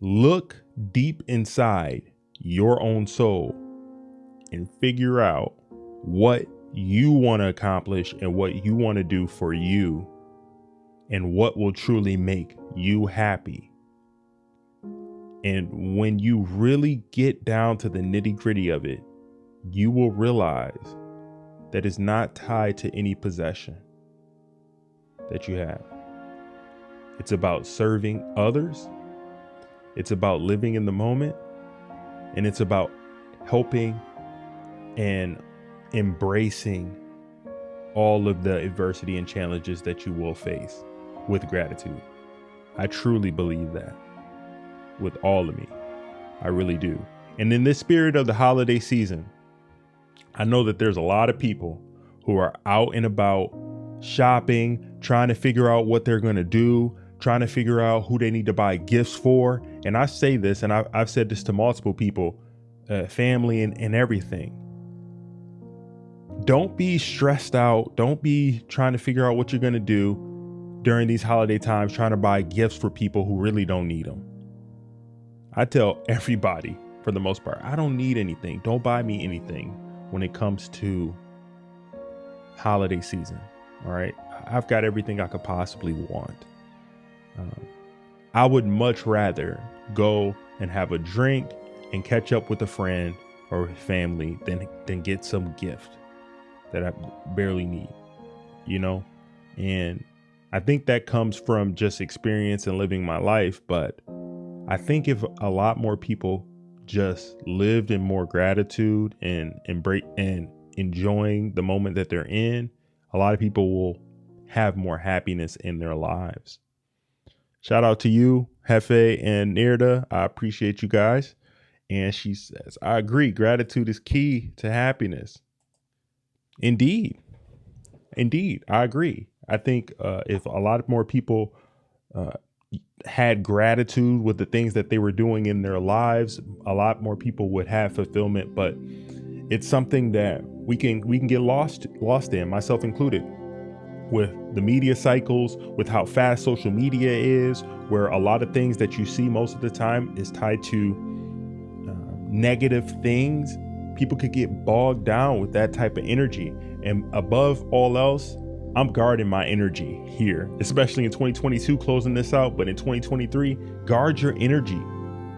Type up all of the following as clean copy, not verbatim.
look deep inside your own soul and figure out what you want to accomplish and what you want to do for you and what will truly make you happy. And when you really get down to the nitty-gritty of it, you will realize that it's not tied to any possession that you have. It's about serving others. It's about living in the moment. And it's about helping and embracing all of the adversity and challenges that you will face with gratitude. I truly believe that with all of me. I really do. And in this spirit of the holiday season, I know that there's a lot of people who are out and about shopping, trying to figure out what they're going to do, trying to figure out who they need to buy gifts for. And I say this, and I've said this to multiple people, family and everything. Don't be stressed out. Don't be trying to figure out what you're going to do during these holiday times, trying to buy gifts for people who really don't need them. I tell everybody, for the most part, I don't need anything. Don't buy me anything when it comes to holiday season. All right. I've got everything I could possibly want. I would much rather go and have a drink and catch up with a friend or family than get some gift that I barely need, you know? And I think that comes from just experience and living my life. But I think if a lot more people just lived in more gratitude and embrace and enjoying the moment that they're in, a lot of people will have more happiness in their lives. Shout out to you, Hefe and Nirda. I appreciate you guys. And she says, I agree. Gratitude is key to happiness. Indeed. I agree. I think if a lot more people had gratitude with the things that they were doing in their lives, a lot more people would have fulfillment. But it's something that we can get lost in, myself included, with the media cycles, with how fast social media is, where a lot of things that you see most of the time is tied to negative things. People could get bogged down with that type of energy. And above all else, I'm guarding my energy here, especially in 2022, closing this out. But in 2023, guard your energy.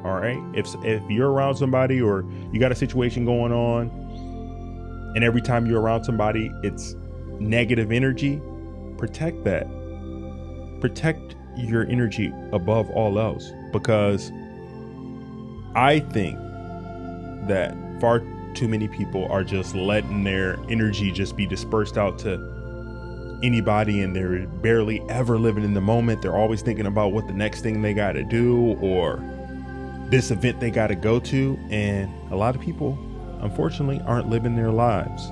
All right. If you're around somebody or you got a situation going on, and every time you're around somebody, it's negative energy, protect that. Protect your energy above all else, because I think that far too many people are just letting their energy just be dispersed out to anybody, and they're barely ever living in the moment. They're always thinking about what the next thing they got to do or this event they got to go to. And a lot of people, unfortunately, aren't living their lives.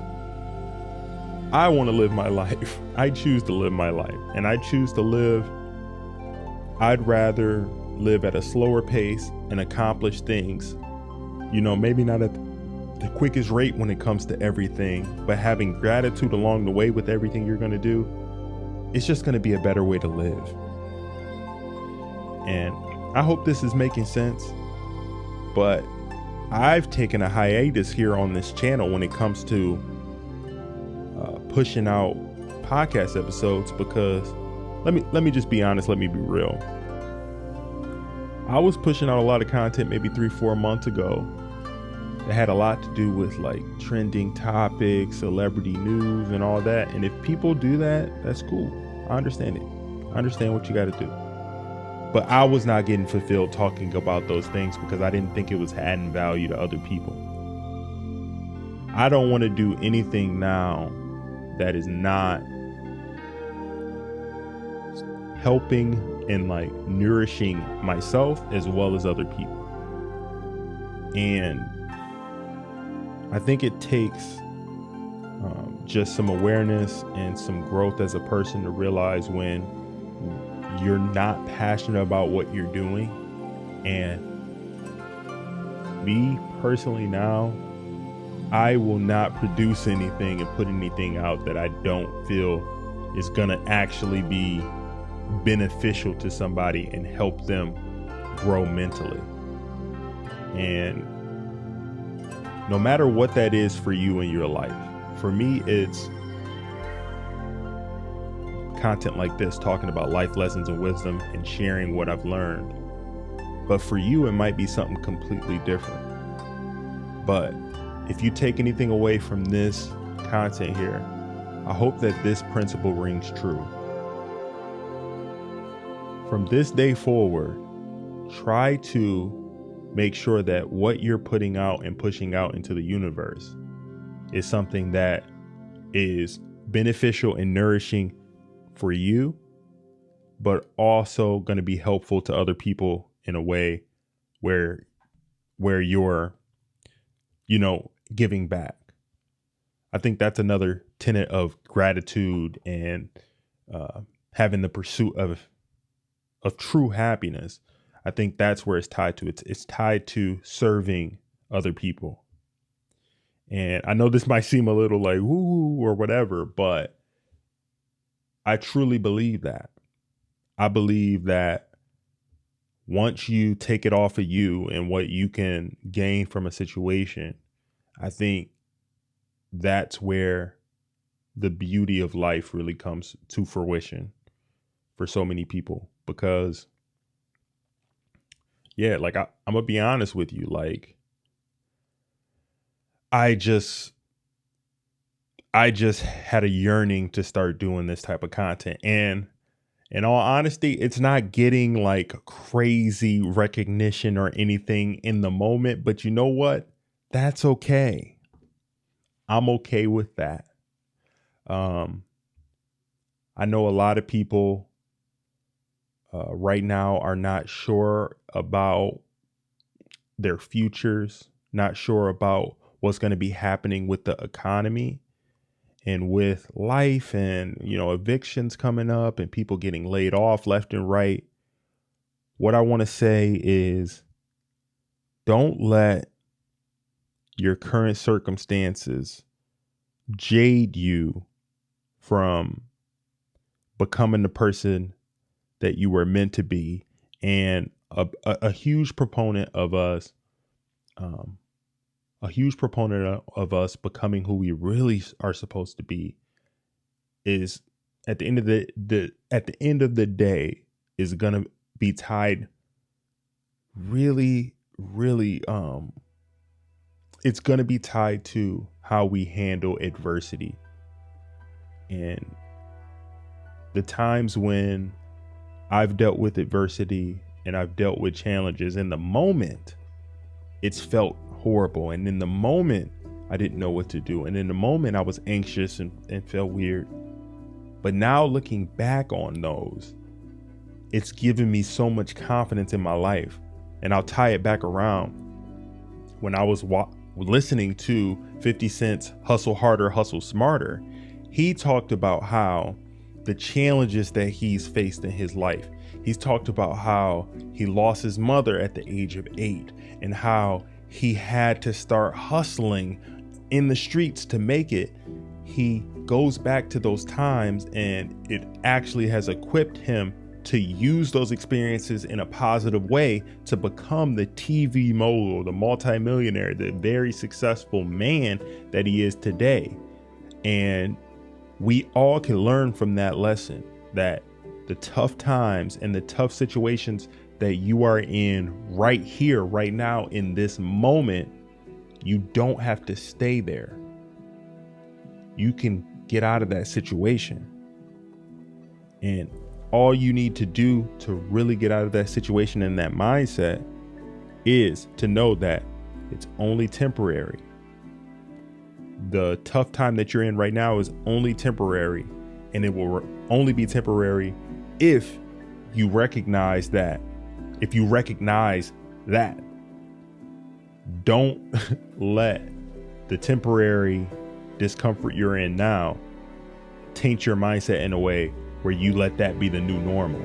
I want to live my life. I choose to live my life, and I choose to live. I'd rather live at a slower pace and accomplish things, maybe not at the quickest rate when it comes to everything, but having gratitude along the way with everything you're going to do. It's just going to be a better way to live. And I hope this is making sense, but I've taken a hiatus here on this channel when it comes to pushing out podcast episodes, because let me just be honest. Let me be real. I was pushing out a lot of content maybe 3-4 months ago that had a lot to do with like trending topics, celebrity news and all that. And if people do that, that's cool. I understand it. I understand what you got to do. But I was not getting fulfilled talking about those things because I didn't think it was adding value to other people. I don't want to do anything now that is not helping and like nourishing myself as well as other people. And I think it takes just some awareness and some growth as a person to realize when you're not passionate about what you're doing. And me personally now, I will not produce anything and put anything out that I don't feel is going to actually be beneficial to somebody and help them grow mentally. And no matter what that is for you in your life, for me, it's content like this, talking about life lessons and wisdom and sharing what I've learned. But for you, it might be something completely different. But if you take anything away from this content here, I hope that this principle rings true. From this day forward, try to make sure that what you're putting out and pushing out into the universe is something that is beneficial and nourishing for you, but also going to be helpful to other people in a way where you're, giving back. I think that's another tenet of gratitude and having the pursuit of true happiness. I think that's where it's tied to. It's tied to serving other people. And I know this might seem a little like woo or whatever, but I truly believe that. I believe that once you take it off of you and what you can gain from a situation, I think that's where the beauty of life really comes to fruition for so many people. Because, yeah, like I'm gonna be honest with you, like I just had a yearning to start doing this type of content. And in all honesty, it's not getting like crazy recognition or anything in the moment. But you know what? That's okay. I'm okay with that. I know a lot of people right now are not sure about their futures, not sure about what's going to be happening with the economy and with life and, evictions coming up and people getting laid off left and right. What I want to say is don't let your current circumstances jade you from becoming the person that you were meant to be. And a huge proponent of us, becoming who we really are supposed to be is at the end of the day is going to be tied really, really, it's going to be tied to how we handle adversity. And the times when I've dealt with adversity and I've dealt with challenges, in the moment, it's felt horrible. And in the moment, I didn't know what to do. And in the moment, I was anxious and felt weird. But now looking back on those, it's given me so much confidence in my life. And I'll tie it back around. When I was listening to 50 Cent's Hustle Harder, Hustle Smarter, he talked about how the challenges that he's faced in his life. He's talked about how he lost his mother at the age of 8 and how he had to start hustling in the streets to make it. He goes back to those times and it actually has equipped him to use those experiences in a positive way to become the TV mogul, the multimillionaire, the very successful man that he is today. And we all can learn from that lesson, that the tough times and the tough situations that you are in right here, right now, in this moment, you don't have to stay there. You can get out of that situation. And all you need to do to really get out of that situation and that mindset is to know that it's only temporary. The tough time that you're in right now is only temporary, and it will only be temporary if you recognize that. If you recognize that, don't let the temporary discomfort you're in now taint your mindset in a way where you let that be the new normal.